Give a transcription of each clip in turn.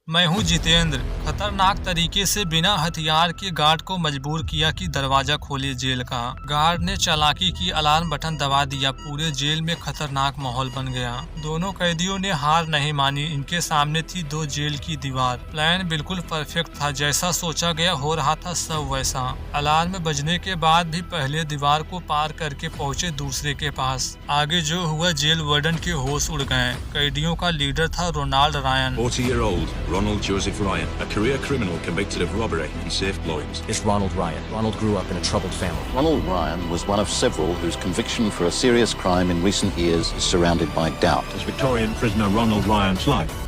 मैं हूँ जितेंद्र। खतरनाक तरीके से बिना हथियार के गार्ड को मजबूर किया कि दरवाजा खोले जेल का। गार्ड ने चालाकी की, अलार्म बटन दबा दिया। पूरे जेल में खतरनाक माहौल बन गया। दोनों कैदियों ने हार नहीं मानी। इनके सामने थी दो जेल की दीवार। प्लान बिल्कुल परफेक्ट था, जैसा सोचा गया हो रहा था सब वैसा। अलार्म बजने के बाद भी पहले दीवार को पार करके पहुंचे दूसरे के पास। आगे जो हुआ, जेल वार्डन के होश उड़ गए। कैदियों का लीडर था Ronald Ryan. 40-year-old Ronald Joseph Ryan, a career criminal convicted of robbery. He saved lives. It's Ronald Ryan. Ronald grew up in a troubled family. Ronald Ryan was one of several whose conviction for a serious crime in recent years is surrounded by doubt. Is Victorian prisoner Ronald Ryan's life?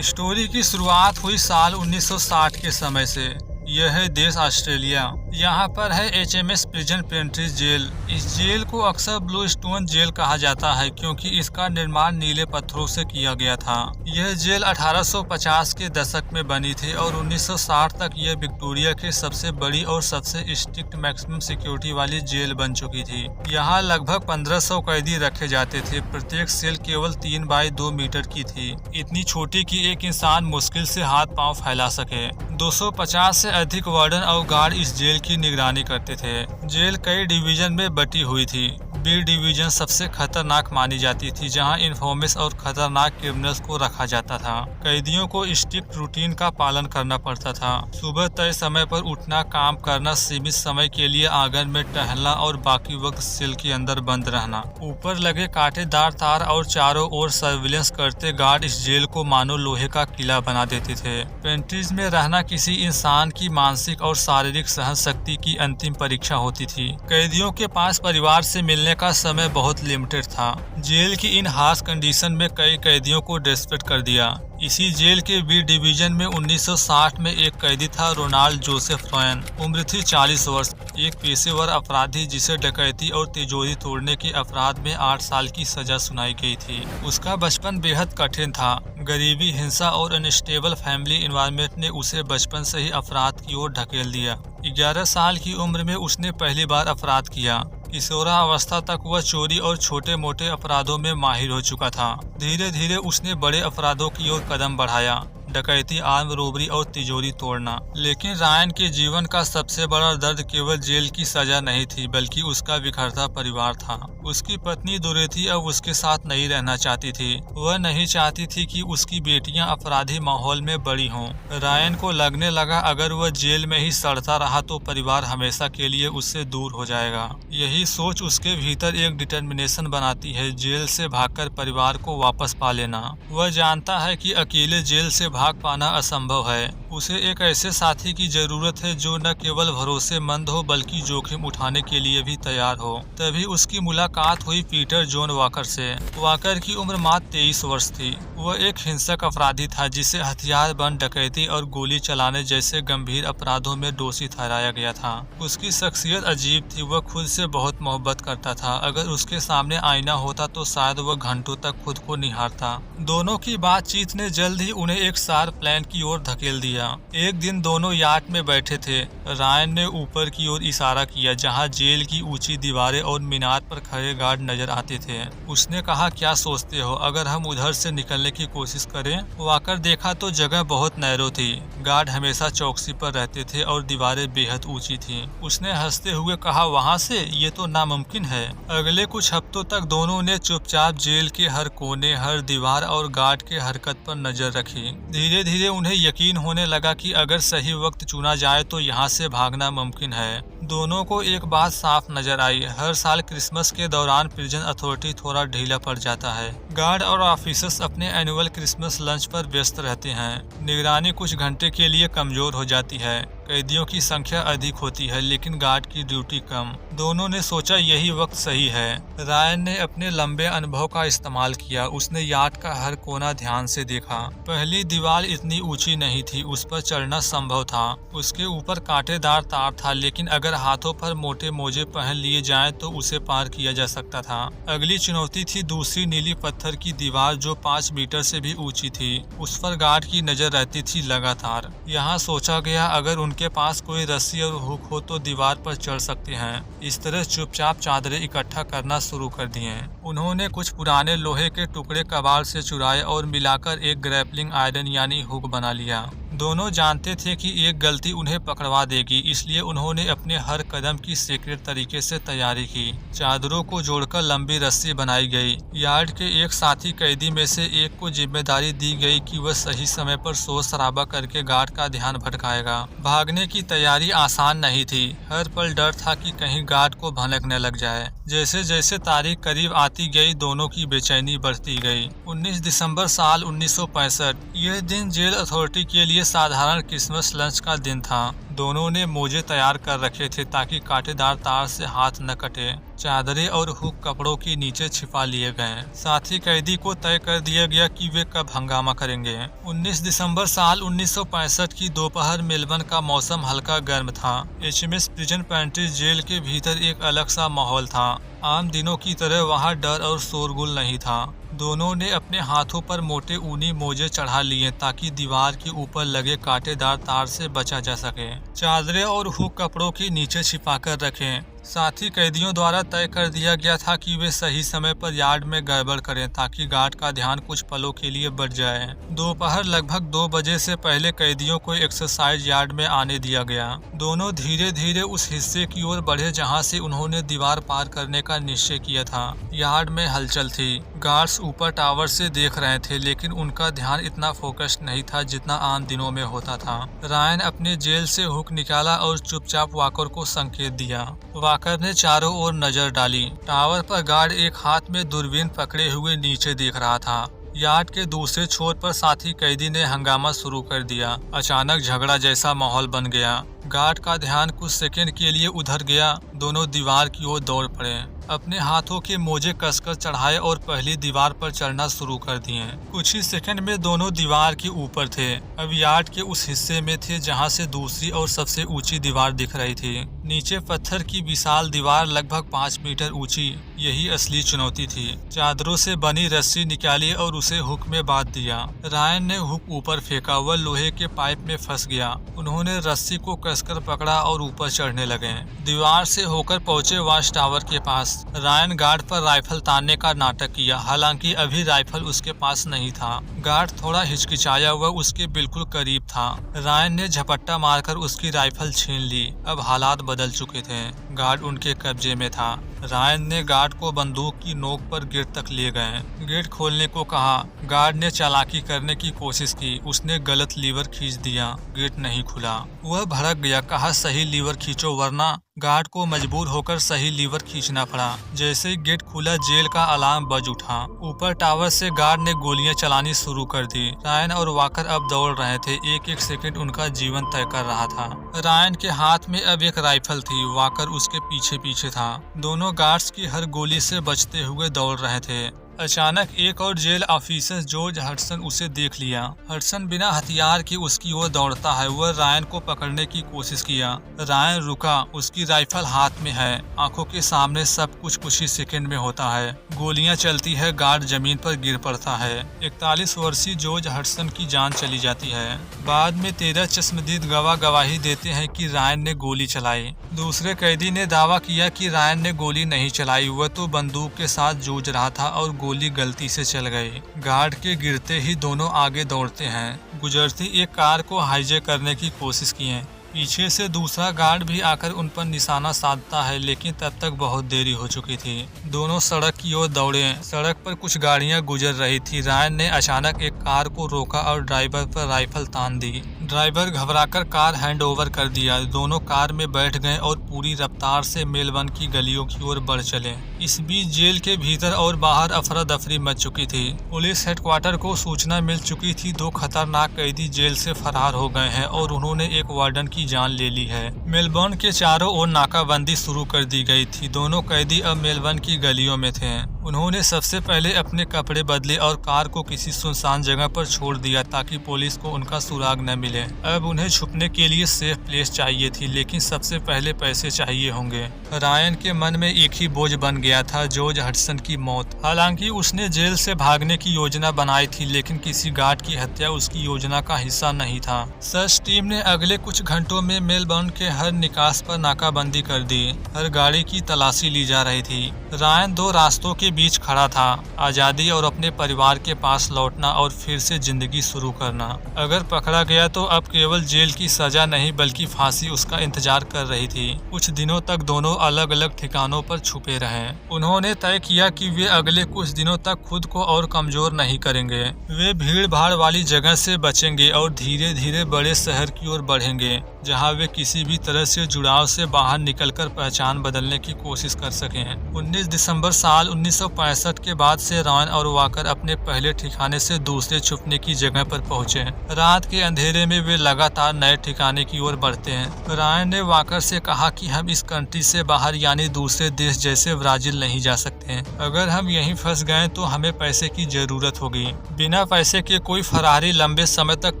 Story की शुरुआत हुई साल 1960 के समय से। यह है देश ऑस्ट्रेलिया। यहाँ पर है HMS प्रिजन पेंट्री जेल। इस जेल को अक्सर ब्लू स्टोन जेल कहा जाता है क्योंकि इसका निर्माण नीले पत्थरों से किया गया था। यह जेल 1850 के दशक में बनी थी और 1960 तक यह विक्टोरिया के सबसे बड़ी और सबसे स्ट्रिक्ट मैक्सिमम सिक्योरिटी वाली जेल बन चुकी थी। यहाँ लगभग 1500 कैदी रखे जाते थे। प्रत्येक सेल केवल 3 बाई 2 मीटर की थी, इतनी छोटी कि एक इंसान मुश्किल से हाथ पांव फैला सके। 250 से अधिक वार्डन और गार्ड इस जेल की निगरानी करते थे। जेल कई डिवीजन में बटी हुई थी। बी डिवीजन सबसे खतरनाक मानी जाती थी, जहां इन्फॉर्मेस और खतरनाक क्रिमिनल्स को रखा जाता था। कैदियों को स्ट्रिक्ट रूटीन का पालन करना पड़ता था। सुबह तय समय पर उठना, काम करना, सीमित समय के लिए आंगन में टहलना और बाकी वक्त सेल के अंदर बंद रहना। ऊपर लगे कांटेदार तार और चारों ओर सर्विलेंस करते गार्ड इस जेल को मानो लोहे का किला बना देते थे। पेंट्रीज में रहना किसी इंसान की मानसिक और शारीरिक सहन शक्ति की अंतिम परीक्षा होती थी। कैदियों के पास परिवार से मिलने का समय बहुत लिमिटेड था। जेल की इन हार्श कंडीशन में कई कैदियों को डेस्परेट कर दिया। इसी जेल के बी डिवीजन में 1960 में एक कैदी था रोनाल्ड जोसेफ रॉयन। उम्र थी 40 वर्ष। एक पेशेवर अपराधी जिसे डकैती और तिजोरी तोड़ने के अपराध में 8 साल की सजा सुनाई गई थी। उसका बचपन बेहद कठिन था। गरीबी, हिंसा और अनस्टेबल फैमिली एनवायरनमेंट ने उसे बचपन से ही अपराध की ओर ढकेल दिया। 11 साल की उम्र में उसने पहली बार अपराध किया। किशोरावस्था तक वह चोरी और छोटे मोटे अपराधों में माहिर हो चुका था। धीरे धीरे उसने बड़े अपराधों की ओर कदम बढ़ाया, डकैती, आर्म रोबरी और तिजोरी तोड़ना। लेकिन रायन के जीवन का सबसे बड़ा दर्द केवल जेल की सजा नहीं थी, बल्कि उसका बिखरता परिवार था। उसकी पत्नी डोरेथी अब उसके साथ नहीं रहना चाहती थी। वह नहीं चाहती थी कि उसकी बेटियां अपराधी माहौल में बड़ी हों। रायन को लगने लगा अगर वह जेल में ही सड़ता रहा तो परिवार हमेशा के लिए उससे दूर हो जाएगा। यही सोच उसके भीतर एक डिटर्मिनेशन बनाती है, जेल से भागकर परिवार को वापस पा लेना। वह जानता है कि अकेले जेल से भाग पाना असंभव है। उसे एक ऐसे साथी की जरूरत है जो न केवल भरोसेमंद हो बल्कि जोखिम उठाने के लिए भी तैयार हो। तभी उसकी मुलाकात हुई पीटर जॉन वॉकर से। वॉकर की उम्र मात्र 23 वर्ष थी। वह एक हिंसक अपराधी था जिसे हथियारबंद डकैती और गोली चलाने जैसे गंभीर अपराधों में दोषी ठहराया गया था। उसकी शख्सियत अजीब थी। वह खुद से बहुत मोहब्बत करता था। अगर उसके सामने आईना होता तो शायद वह घंटों तक खुद को निहारता। दोनों की बातचीत ने जल्द ही उन्हें एक शार्प प्लान की ओर धकेल दिया। एक दिन दोनों यार्ड में बैठे थे। रायन ने ऊपर की ओर इशारा किया जहां जेल की ऊंची दीवारें और मीनार पर खड़े गार्ड नजर आते थे। उसने कहा, क्या सोचते हो अगर हम उधर से निकलने की कोशिश करें? वाकर देखा तो जगह बहुत नैरो थी। गार्ड हमेशा चौकसी पर रहते थे और दीवारें बेहद ऊंची थीं। उसने हंसते हुए कहा, वहां से ये तो नामुमकिन है। अगले कुछ हफ्तों तक दोनों ने चुपचाप जेल के हर कोने, हर दीवार और गार्ड के हरकत पर नजर रखी। धीरे धीरे उन्हें यकीन होने लगा कि अगर सही वक्त चुना जाए तो यहाँ से भागना मुमकिन है। दोनों को एक बात साफ नजर आई, हर साल क्रिसमस के दौरान प्रिजन अथॉरिटी थोड़ा ढीला पड़ जाता है। गार्ड और ऑफिसर्स अपने एनुअल क्रिसमस लंच पर व्यस्त रहते हैं। निगरानी कुछ घंटे के लिए कमजोर हो जाती है। कैदियों की संख्या अधिक होती है लेकिन गार्ड की ड्यूटी कम। दोनों ने सोचा यही वक्त सही है। रायन ने अपने लंबे अनुभव का इस्तेमाल किया। उसने यार्ड का हर कोना ध्यान से देखा। पहली दीवार इतनी ऊंची नहीं थी, उस पर चढ़ना संभव था। उसके ऊपर कांटेदार तार था, लेकिन अगर हाथों पर मोटे मोजे पहन लिए जाएं तो उसे पार किया जा सकता था। अगली चुनौती थी दूसरी नीली पत्थर की दीवार जो 5 मीटर से भी ऊंची थी। उस पर गार्ड की नजर रहती थी लगातार। यहाँ सोचा गया अगर उनके पास कोई रस्सी और हुक हो तो दीवार पर चढ़ सकते हैं। इस तरह चुपचाप चादरें इकट्ठा करना शुरू कर दिए। उन्होंने कुछ पुराने लोहे के टुकड़े कबाड़ से चुराए और मिलाकर एक ग्रैपलिंग आयरन यानी हुक बना लिया। दोनों जानते थे कि एक गलती उन्हें पकड़वा देगी, इसलिए उन्होंने अपने हर कदम की सीक्रेट तरीके से तैयारी की। चादरों को जोड़कर लंबी रस्सी बनाई गई। यार्ड के एक साथी कैदी में से एक को जिम्मेदारी दी गई कि वह सही समय पर शोर शराबा करके गार्ड का ध्यान भटकाएगा। भागने की तैयारी आसान नहीं थी। हर पल डर था कि कहीं गार्ड को भनक न लग जाए। जैसे जैसे तारीख करीब आती गई, दोनों की बेचैनी बढ़ती गई। 19 दिसंबर साल 1965 यह दिन जेल अथॉरिटी के लिए साधारण क्रिसमस लंच का दिन था। दोनों ने मोजे तैयार कर रखे थे ताकि कांटेदार तार से हाथ न कटे। चादरें और हुक कपड़ों के नीचे छिपा लिए गए। साथी कैदी को तय कर दिया गया कि वे कब हंगामा करेंगे। 19 दिसंबर साल 1965 की दोपहर मेलबर्न का मौसम हल्का गर्म था। HMS प्रिजन पेंट्री जेल के भीतर एक अलग सा माहौल था। आम दिनों की तरह वहां डर और शोरगुल नहीं था। दोनों ने अपने हाथों पर मोटे ऊनी मोजे चढ़ा लिए ताकि दीवार के ऊपर लगे कांटेदार तार से बचा जा सके। चादरें और हुक कपड़ों के नीचे छिपा कर रखें। साथी कैदियों द्वारा तय कर दिया गया था कि वे सही समय पर यार्ड में गड़बड़ करें ताकि गार्ड का ध्यान कुछ पलों के लिए बढ़ जाए। दोपहर लगभग 2 बजे से पहले कैदियों को एक्सरसाइज यार्ड में आने दिया गया। दोनों धीरे धीरे उस हिस्से की ओर बढ़े जहां से उन्होंने दीवार पार करने का निश्चय किया था। यार्ड में हलचल थी। गार्ड्स ऊपर टावर से देख रहे थे, लेकिन उनका ध्यान इतना फोकस्ड नहीं था जितना आम दिनों में होता था। रायन अपने जेल से हुक निकाला और चुपचाप वॉकर को संकेत दिया। वॉकर ने चारों ओर नजर डाली। टावर पर गार्ड एक हाथ में दूरबीन पकड़े हुए नीचे देख रहा था। यार्ड के दूसरे छोर पर साथी कैदी ने हंगामा शुरू कर दिया। अचानक झगड़ा जैसा माहौल बन गया। गार्ड का ध्यान कुछ सेकंड के लिए उधर गया। दोनों दीवार की ओर दौड़ पड़े। अपने हाथों के मोजे कसकर चढ़ाए और पहली दीवार पर चढ़ना शुरू कर दिए। कुछ ही सेकंड में दोनों दीवार के ऊपर थे। अब यार्ड के उस हिस्से में थे जहां से दूसरी और सबसे ऊंची दीवार दिख रही थी। नीचे पत्थर की विशाल दीवार लगभग 5 मीटर ऊंची। यही असली चुनौती थी। चादरों से बनी रस्सी निकाली और उसे हुक में बांध दिया। रायन ने हुक ऊपर फेंका। वह लोहे के पाइप में फंस गया। उन्होंने रस्सी को कसकर पकड़ा और ऊपर चढ़ने लगे। दीवार से होकर पहुंचे वॉच टावर के पास। रायन गार्ड पर राइफल तानने का नाटक किया, हालांकि अभी राइफल उसके पास नहीं था। गार्ड थोड़ा हिचकिचाया, वह उसके बिल्कुल करीब था। रायन ने झपट्टा मारकर उसकी राइफल छीन ली। अब हालात बदल चुके थे। गार्ड उनके कब्जे में था। रायन ने गार्ड को बंदूक की नोक पर गेट तक ले गए। गेट खोलने को कहा। गार्ड ने चालाकी करने की कोशिश की। उसने गलत लीवर खींच दिया। गेट नहीं खुला। वह भड़क गया। कहा, सही लीवर खींचो वरना। गार्ड को मजबूर होकर सही लीवर खींचना पड़ा। जैसे ही गेट खुला, जेल का अलार्म बज उठा। ऊपर टावर से गार्ड ने गोलियां चलानी शुरू कर दी। रायन और वॉकर अब दौड़ रहे थे। एक एक सेकंड उनका जीवन तय कर रहा था। रायन के हाथ में अब एक राइफल थी। वॉकर उसके पीछे पीछे था। दोनों गार्ड्स की हर गोली से बचते हुए दौड़ रहे थे। अचानक एक और जेल ऑफिसर जॉर्ज हडसन उसे देख लिया। हडसन बिना हथियार के उसकी ओर दौड़ता है। वह रायन को पकड़ने की कोशिश किया। रायन रुका। उसकी राइफल हाथ में है। आंखों के सामने सब कुछ ही सेकंड में होता है। गोलियां चलती है। गार्ड जमीन पर गिर पड़ता है। 41 वर्षीय जॉर्ज हडसन की जान चली जाती है। बाद में 13 चश्मदीद गवाह गवाही देते हैं कि रायन ने गोली चलाई। दूसरे कैदी ने दावा किया कि रायन ने गोली नहीं चलाई। वह तो बंदूक के साथ जूझ रहा था और गोली गलती से चल गई। गार्ड के गिरते ही दोनों आगे दौड़ते हैं। गुजरती एक कार को हाईजैक करने की कोशिश किए। पीछे से दूसरा गार्ड भी आकर उन पर निशाना साधता है, लेकिन तब तक बहुत देरी हो चुकी थी। दोनों सड़क की ओर दौड़े। सड़क पर कुछ गाड़ियां गुजर रही थी। रायन ने अचानक एक कार को रोका और ड्राइवर पर राइफल तान दी। ड्राइवर घबराकर कार हैंड ओवर कर दिया। दोनों कार में बैठ गए और पूरी रफ्तार से मेलबर्न की गलियों की ओर बढ़ चले। इस बीच जेल के भीतर और बाहर अफरा दफरी मच चुकी थी। पुलिस हेडक्वार्टर को सूचना मिल चुकी थी। 2 खतरनाक कैदी जेल से फरार हो गए हैं और उन्होंने एक वार्डन की जान ले ली है। मेलबर्न के चारों ओर नाकाबंदी शुरू कर दी गई थी। दोनों कैदी अब मेलबर्न की गलियों में थे। उन्होंने सबसे पहले अपने कपड़े बदले और कार को किसी सुनसान जगह पर छोड़ दिया ताकि पुलिस को उनका सुराग न मिले। अब उन्हें छुपने के लिए सेफ प्लेस चाहिए थी, लेकिन सबसे पहले पैसे चाहिए होंगे। रायन के मन में एक ही बोझ बन गया था, जॉर्ज हडसन की मौत। हालांकि उसने जेल से भागने की योजना बनाई थी, लेकिन किसी गार्ड की हत्या उसकी योजना का हिस्सा नहीं था। सर्च टीम ने अगले कुछ घंटों में मेलबर्न के हर निकास पर नाकाबंदी कर दी। हर गाड़ी की तलाशी ली जा रही थी। रायन दो रास्तों के बीच खड़ा था, आजादी और अपने परिवार के पास लौटना और फिर से जिंदगी शुरू करना। अगर पकड़ा गया तो अब केवल जेल की सजा नहीं बल्कि फांसी उसका इंतजार कर रही थी। कुछ दिनों तक दोनों अलग अलग ठिकानों पर छुपे रहे। उन्होंने तय किया कि वे अगले कुछ दिनों तक खुद को और कमजोर नहीं करेंगे। वे भीड़ भाड़ वाली जगह से बचेंगे और धीरे धीरे बड़े शहर की ओर बढ़ेंगे, जहां वे किसी भी तरह से जुड़ाव से बाहर निकलकर पहचान बदलने की कोशिश कर सकें। 19 दिसंबर साल 1965 के बाद से रायन और वाकर अपने पहले ठिकाने से दूसरे छुपने की जगह पर पहुंचे। रात के अंधेरे में वे लगातार नए ठिकाने की ओर बढ़ते हैं। रायन ने वाकर से कहा कि हम इस कंट्री से बाहर यानी दूसरे देश जैसे ब्राजील नहीं जा सकते। अगर हम यहीं फंस गए तो हमें पैसे की जरूरत होगी। बिना पैसे के कोई फरारी लंबे समय तक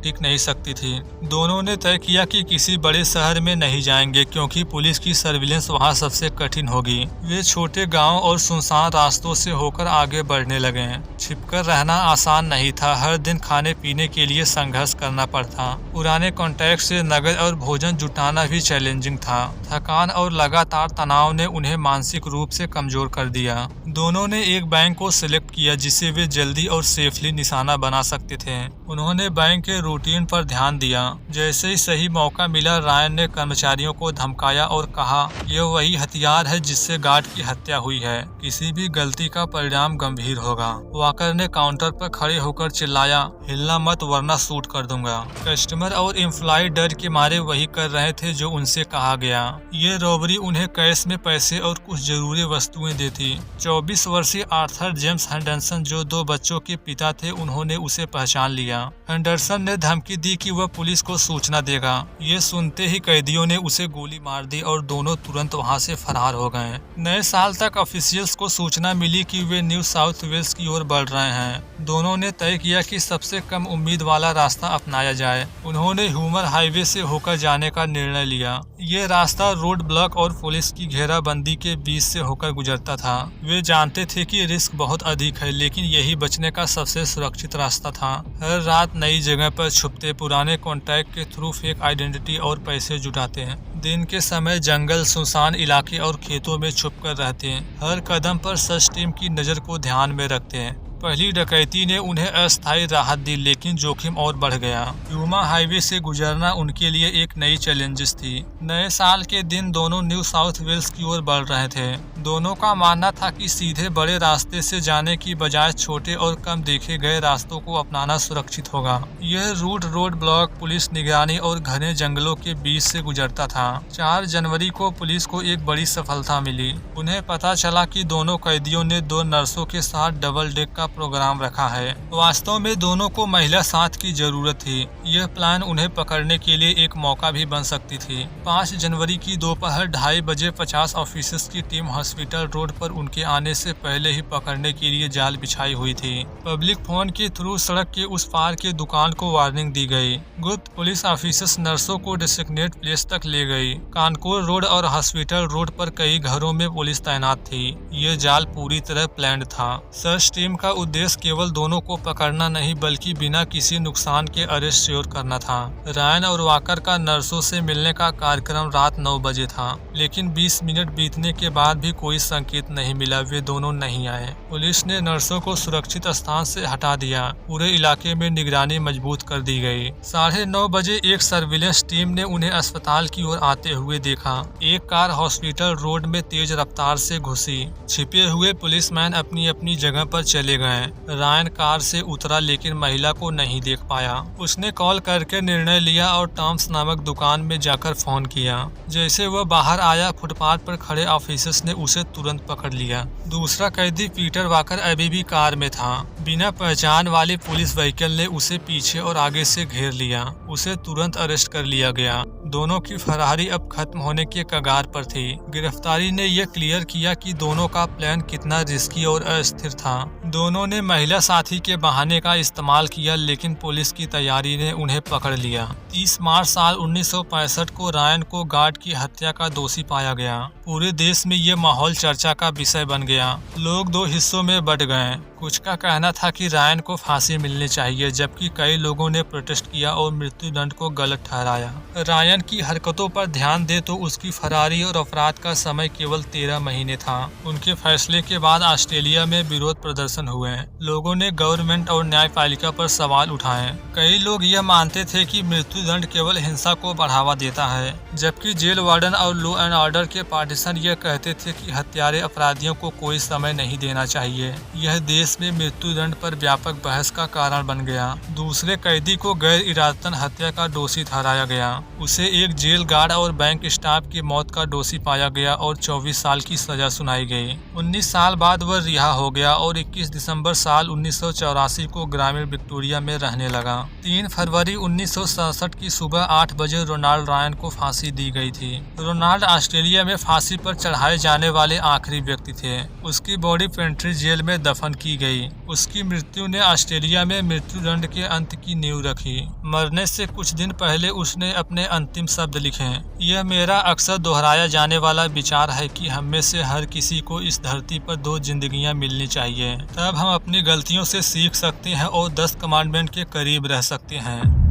टिक नहीं सकती थी। दोनों ने तय किया कि किसी बड़े शहर में नहीं जाएंगे, क्योंकि पुलिस की सर्विलेंस वहां सबसे कठिन होगी। वे छोटे गांव और सुनसान रास्तों से होकर आगे बढ़ने लगे। छिपकर रहना आसान नहीं था। हर दिन खाने पीने के लिए संघर्ष करना पड़ता। पुराने कॉन्टैक्ट से नगद और भोजन जुटाना भी चैलेंजिंग था। थकान और लगातार तनाव ने उन्हें मानसिक रूप से कमजोर कर दिया। दोनों ने एक बैंक को सिलेक्ट किया जिसे वे जल्दी और सेफली निशाना बना सकते थे। उन्होंने बैंक के रूटीन पर ध्यान दिया। जैसे ही सही मौका मिला, रायन ने कर्मचारियों को धमकाया और कहा, यह वही हथियार है जिससे गार्ड की हत्या हुई है। किसी भी गलती का परिणाम गंभीर होगा। वाकर ने काउंटर पर खड़े होकर चिल्लाया, हिलना मत वरना शूट कर दूंगा। कस्टमर और एम्प्लॉय डर के मारे वही कर रहे थे जो उनसे कहा गया। ये रॉबरी उन्हें कैश में पैसे और कुछ जरूरी वस्तुएं देती। 24 वर्षीय आर्थर जेम्स हेंडरसन, जो 2 बच्चों के पिता थे, उन्होंने उसे पहचान लिया। हेंडरसन ने धमकी दी कि वह पुलिस को सूचना देगा। ये सुनते ही कैदियों ने उसे गोली मार दी और दोनों तुरंत वहां से फरार हो गए। नए साल तक ऑफिशियल्स को सूचना मिली कि वे न्यू साउथ वेल्स की ओर बढ़ रहे हैं। दोनों ने तय किया कि सबसे कम उम्मीद वाला रास्ता अपनाया जाए। उन्होंने ह्यूमर हाईवे से होकर जाने का निर्णय लिया। ये रास्ता रोड ब्लॉक और पुलिस की घेराबंदी के बीच से होकर गुजरता था। वे जानते थे कि रिस्क बहुत अधिक है, लेकिन यही बचने का सबसे सुरक्षित रास्ता था। हर रात नई जगह पर छुपते, पुराने कॉन्टैक्ट के थ्रू फेक आइडेंटिटी और पैसे जुटाते हैं। दिन के समय जंगल, सुनसान इलाके और खेतों में छुपकर रहते हैं। हर कदम पर सर्च टीम की नज़र को ध्यान में रखते हैं। पहली डकैती ने उन्हें अस्थायी राहत दी, लेकिन जोखिम और बढ़ गया। ह्यूमा हाईवे से गुजरना उनके लिए एक नई चैलेंजेस थी। नए साल के दिन दोनों न्यू साउथ वेल्स की ओर बढ़ रहे थे। दोनों का मानना था कि सीधे बड़े रास्ते से जाने की बजाय छोटे और कम देखे गए रास्तों को अपनाना सुरक्षित होगा। यह रूट रोड ब्लॉक, पुलिस निगरानी और घने जंगलों के बीच से गुजरता था। 4 जनवरी को पुलिस को एक बड़ी सफलता मिली। उन्हें पता चला कि दोनों कैदियों ने 2 नर्सों के साथ डबल डेक का प्रोग्राम रखा है। वास्तव में दोनों को महिला साथ की जरूरत थी। यह प्लान उन्हें पकड़ने के लिए एक मौका भी बन सकती थी। 5 जनवरी की दोपहर 2:30 बजे 50 ऑफिसर्स की टीम हॉस्पिटल रोड पर उनके आने से पहले ही पकड़ने के लिए जाल बिछाई हुई थी। पब्लिक फोन के थ्रू सड़क के उस पार के दुकान को वार्निंग दी गई। गुप्त पुलिस ऑफिसर्स नर्सों को डेसिग्नेट प्लेस तक ले गई। कानकोर रोड और हॉस्पिटल रोड पर कई घरों में पुलिस तैनात थी। यह जाल पूरी तरह प्लान्ड था। सर्च टीम का उद्देश्य केवल दोनों को पकड़ना नहीं बल्कि बिना किसी नुकसान के अरेस्ट श्योर करना था। रायन और वाकर का नर्सों से मिलने का कार्यक्रम रात 9 बजे था, लेकिन 20 मिनट बीतने के बाद भी कोई संकेत नहीं मिला। वे दोनों नहीं आए। पुलिस ने नर्सों को सुरक्षित स्थान से हटा दिया। पूरे इलाके में निगरानी मजबूत कर दी गई। 9:30 बजे एक सर्विलेंस टीम ने उन्हें अस्पताल की ओर आते हुए देखा। एक कार हॉस्पिटल रोड में तेज रफ्तार से घुसी। छिपे हुए पुलिसमैन अपनी अपनी जगह पर चले गए। रायन कार से उतरा लेकिन महिला को नहीं देख पाया। उसने कॉल करके निर्णय लिया और टॉम्स नामक दुकान में जाकर फोन किया। जैसे वह बाहर आया, फुटपाथ पर खड़े ऑफिसर्स ने उसे तुरंत पकड़ लिया। दूसरा कैदी पीटर वाकर अभी भी कार में था। बिना पहचान वाले पुलिस व्हीकल ने उसे पीछे और आगे से घेर लिया। उसे तुरंत अरेस्ट कर लिया गया। दोनों की फरारी अब खत्म होने के कगार पर थी। गिरफ्तारी ने यह क्लियर किया कि दोनों का प्लान कितना रिस्की और अस्थिर था। दोनों ने महिला साथी के बहाने का इस्तेमाल किया, लेकिन पुलिस की तैयारी ने उन्हें पकड़ लिया। 30 मार्च साल 1965 को रायन को गार्ड की हत्या का दोषी पाया गया। पूरे देश में ये माहौल चर्चा का विषय बन गया। लोग दो हिस्सों में बंट गए। कुछ का कहना था कि रायन को फांसी मिलनी चाहिए, जबकि कई लोगों ने प्रोटेस्ट किया और मृत्युदंड को गलत ठहराया। रायन की हरकतों पर ध्यान दे तो उसकी फरारी और अपराध का समय केवल 13 महीने था। उनके फैसले के बाद ऑस्ट्रेलिया में विरोध प्रदर्शन हुए। लोगों ने गवर्नमेंट और न्यायपालिका पर सवाल उठाए। कई लोग यह मानते थे कि मृत्युदंड केवल हिंसा को बढ़ावा देता है, जबकि जेल वार्डन और लॉ एंड ऑर्डर के पार्टिसन यह कहते थे कि हत्यारे अपराधियों को कोई समय नहीं देना चाहिए। यह देश में मृत्युदंड पर व्यापक बहस का कारण बन गया। दूसरे कैदी को गैर इरादतन हत्या का दोषी ठहराया गया। उसे एक जेल गार्ड और बैंक स्टाफ की मौत का दोषी पाया गया और 24 साल की सजा सुनाई गई। 19 साल बाद वह रिहा हो गया और 21 दिसंबर साल 1984 को ग्रामीण विक्टोरिया में रहने लगा। 3 फरवरी 1967 की सुबह 8 बजे रोनाल्ड रायन को फांसी दी गई थी। रोनाल्ड ऑस्ट्रेलिया में फांसी पर चढ़ाए जाने वाले आखिरी व्यक्ति थे। उसकी बॉडी पेंट्री जेल में दफन की गई। उसकी मृत्यु ने ऑस्ट्रेलिया में मृत्युदंड के अंत की नींव रखी। मरने से कुछ दिन पहले उसने अपने अंतिम शब्द लिखे, यह मेरा अक्सर दोहराया जाने वाला विचार है कि हम में से हर किसी को इस धरती पर 2 जिंदगियां मिलनी चाहिए। तब हम अपनी गलतियों से सीख सकते हैं और 10 कमांडमेंट के करीब रह सकते हैं।